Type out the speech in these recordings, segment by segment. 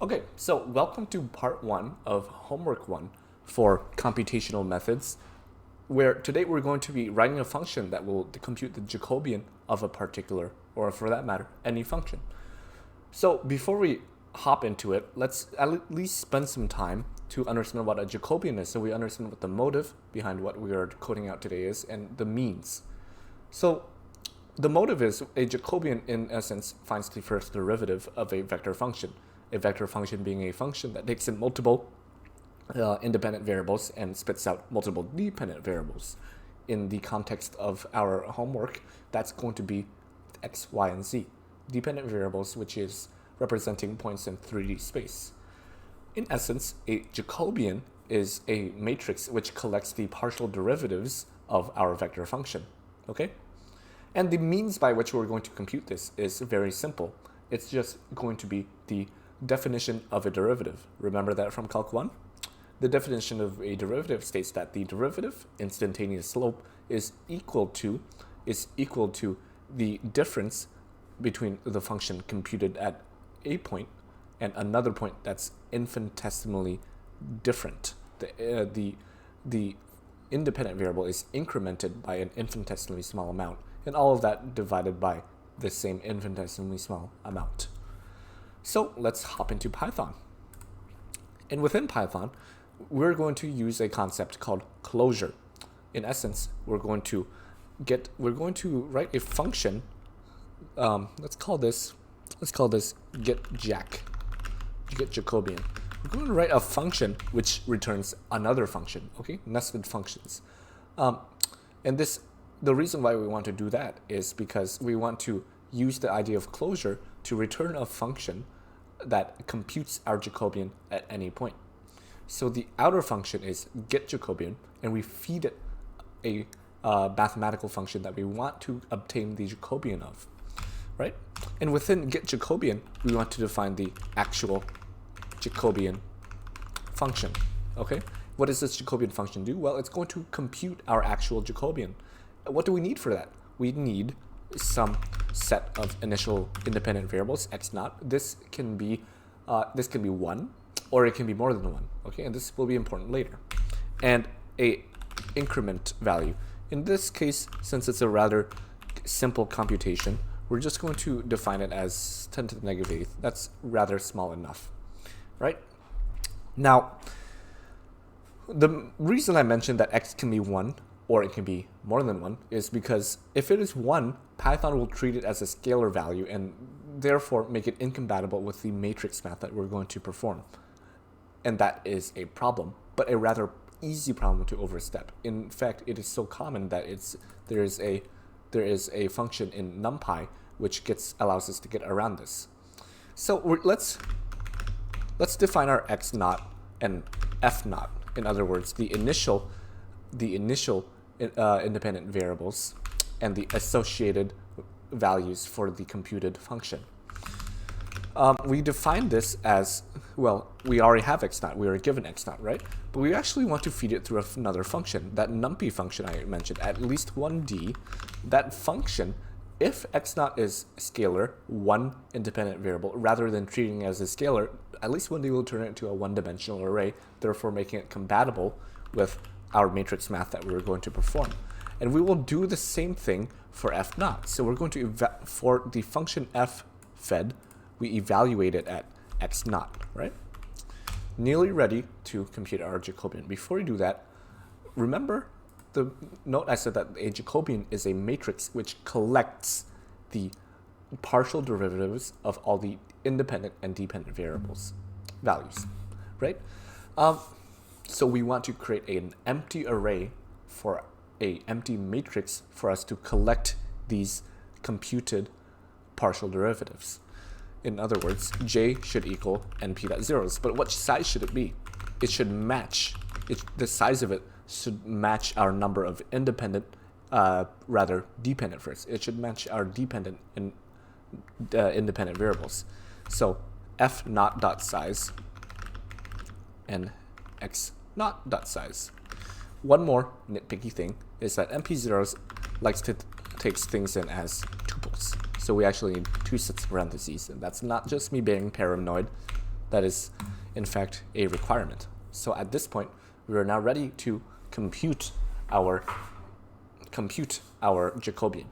Okay, so welcome to part one of homework one for computational methods, where today we're going to be writing a function that will compute the Jacobian of a particular, or for that matter, any function. So before we hop into it, let's at least spend some time to understand what a Jacobian is, so we understand what the motive behind what we are coding out today is, and the means. So the motive is a Jacobian, in essence, finds the first derivative of a vector function. A vector function being a function that takes in multiple independent variables and spits out multiple dependent variables. In the context of our homework, that's going to be x, y, and z. Dependent variables, which is representing points in 3D space. In essence, a Jacobian is a matrix which collects the partial derivatives of our vector function. Okay? And the means by which we're going to compute this is very simple. It's just going to be the definition of a derivative. Remember that from Calc 1? The definition of a derivative states that the derivative, instantaneous slope, is equal to the difference between the function computed at a point and another point that's infinitesimally different. The independent variable is incremented by an infinitesimally small amount, and all of that divided by the same infinitesimally small amount. So let's hop into Python. And within Python, we're going to use a concept called closure. In essence, we're going to write a function. Let's call this get Jacobian. We're going to write a function which returns another function. Okay, nested functions. And the reason why we want to do that is because we want to use the idea of closure to return a function that computes our Jacobian at any point. So the outer function is get Jacobian, and we feed it a mathematical function that we want to obtain the Jacobian of, right? And within get Jacobian, we want to define the actual Jacobian function, okay? What does this Jacobian function do? Well, it's going to compute our actual Jacobian. What do we need for that? We need some set of initial independent variables, x naught. This can be 1, or it can be more than 1, okay? And this will be important later. And a increment value. In this case, since it's a rather simple computation, we're just going to define it as 10 to the negative 8th. That's rather small enough, right? Now, the reason I mentioned that x can be 1 or it can be more than 1 is because if it is 1, Python will treat it as a scalar value and therefore make it incompatible with the matrix math that we're going to perform. And that is a problem, but a rather easy problem to overstep. In fact, it is so common that there is a function in NumPy which allows us to get around this. So let's define our x naught and f naught. In other words, the initial independent variables and the associated values for the computed function. We define this as, well, we already have x naught. We are given x naught, right? But we actually want to feed it through another function, that numpy function I mentioned, at least 1D. That function, if x naught is scalar, one independent variable, rather than treating it as a scalar, at least 1D will turn it into a one-dimensional array, therefore making it compatible with our matrix math that we're going to perform. And we will do the same thing for f naught. So we're going to, for the function f fed, we evaluate it at x naught, right? Nearly ready to compute our Jacobian. Before we do that, remember the note I said that a Jacobian is a matrix which collects the partial derivatives of all the independent and dependent variables, values, right? So we want to create an empty array for an empty matrix for us to collect these computed partial derivatives. In other words, J should equal np.zeros. But what size should it be? It should match, the size of it should match our number of independent, rather dependent first. It should match our dependent and independent variables. So f naught dot size and x naught dot size. One more nitpicky thing is that np0s likes to takes things in as tuples. So we actually need two sets of parentheses, and that's not just me being paranoid. that is in fact a requirement. So at this point, we are now ready to compute our Jacobian.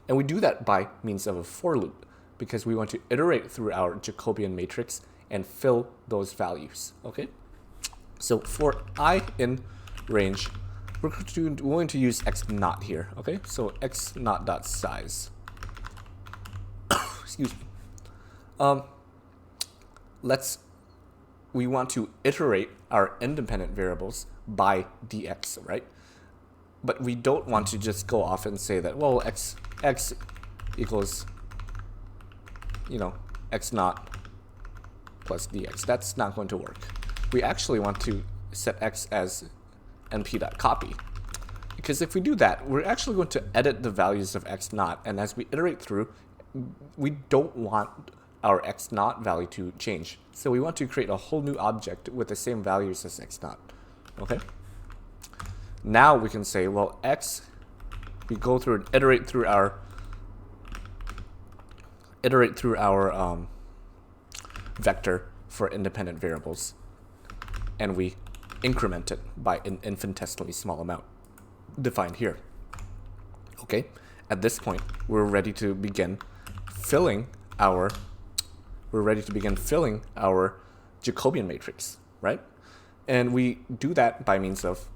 And we do that by means of a for loop, because we want to iterate through our Jacobian matrix and fill those values, okay? So for I in range, we're going to use x naught here, okay? So x naught dot size. Excuse me. We want to iterate our independent variables by dx, right? But we don't want to just go off and say that, well, x equals, x naught plus dx. That's not going to work. We actually want to set x as np.copy. Because if we do that, we're actually going to edit the values of x naught, and as we iterate through, we don't want our x naught value to change. So we want to create a whole new object with the same values as x naught. Okay? Now we can say, well, x, we go through and iterate through our vector for independent variables, and we increment it by an infinitesimally small amount defined here. Okay? At this point, we're ready to begin filling our Jacobian matrix, right? And we do that by means of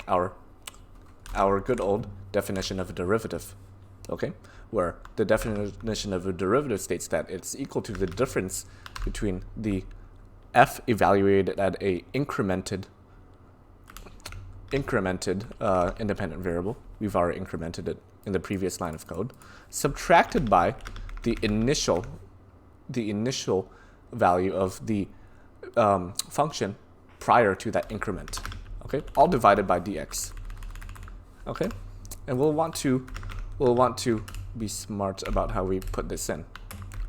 our good old definition of a derivative, okay? Where the definition of a derivative states that it's equal to the difference between the f evaluated at a incremented independent variable, we've already incremented it in the previous line of code, subtracted by the initial value of the function prior to that increment, okay? All divided by dx, okay? And we'll want to be smart about how we put this in,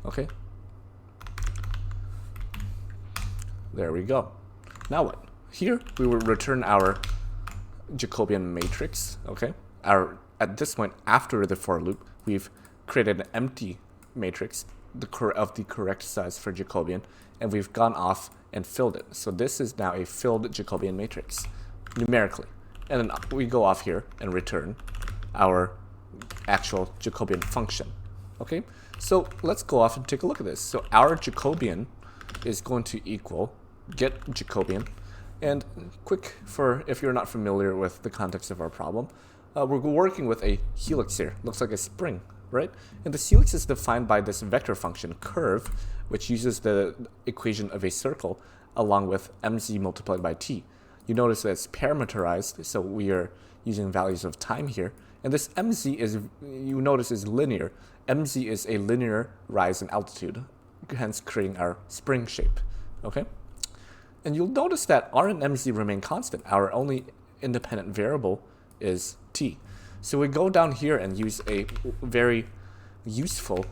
okay? There we go. Now what? Here we will return our Jacobian matrix, okay? At this point, after the for loop, we've created an empty matrix of the correct size for Jacobian, and we've gone off and filled it. So this is now a filled Jacobian matrix, numerically. And then we go off here and return our actual Jacobian function, okay? So let's go off and take a look at this. So our Jacobian is going to equal get Jacobian. And quick, for if you're not familiar with the context of our problem, we're working with a helix here. Looks like a spring, right? And the helix is defined by this vector function curve, which uses the equation of a circle along with mz multiplied by t. You notice that it's parameterized, so we are using values of time here. And this mz is, you notice, is linear. Mz is a linear rise in altitude, hence creating our spring shape, okay? And you'll notice that r and mz remain constant. Our only independent variable is t. So we go down here and use a very useful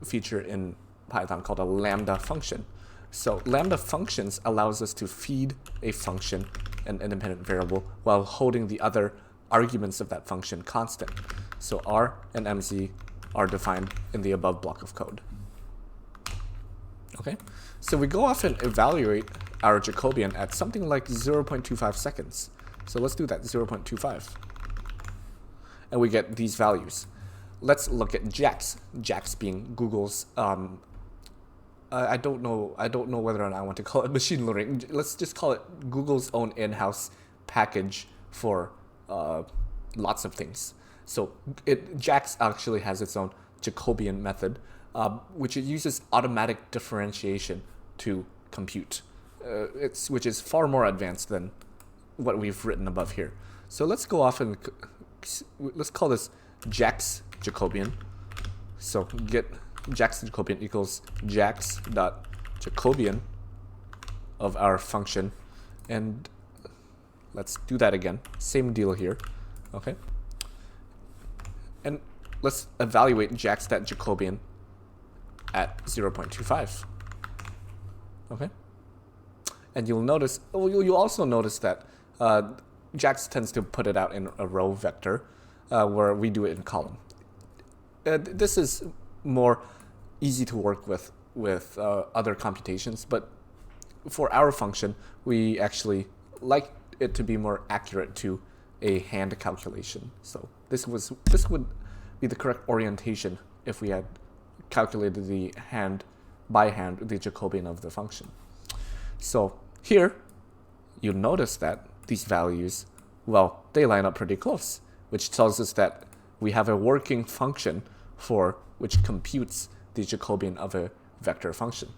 feature in Python called a lambda function. So lambda functions allows us to feed a function an independent variable while holding the other arguments of that function constant. So r and mz are defined in the above block of code. Okay, so we go off and evaluate our Jacobian at something like 0.25 seconds. So let's do that, 0.25. And we get these values. Let's look at JAX. JAX being Google's, I don't know whether or not I want to call it machine learning. Let's just call it Google's own in-house package for lots of things. So JAX actually has its own Jacobian method, which it uses automatic differentiation to compute, which is far more advanced than what we've written above here. So let's go off and let's call this JAX Jacobian. So get JAX Jacobian equals JAX.Jacobian of our function, and let's do that again. Same deal here, okay? And let's evaluate JAX.Jacobian at 0.25. Okay? And you'll notice, you'll also notice that JAX tends to put it out in a row vector, where we do it in column. This is more easy to work with other computations, but for our function, we actually like it to be more accurate to a hand calculation. So this would be the correct orientation if we had calculated by hand the Jacobian of the function. So here, you'll notice that these values, well, they line up pretty close, which tells us that we have a working function which computes the Jacobian of a vector function.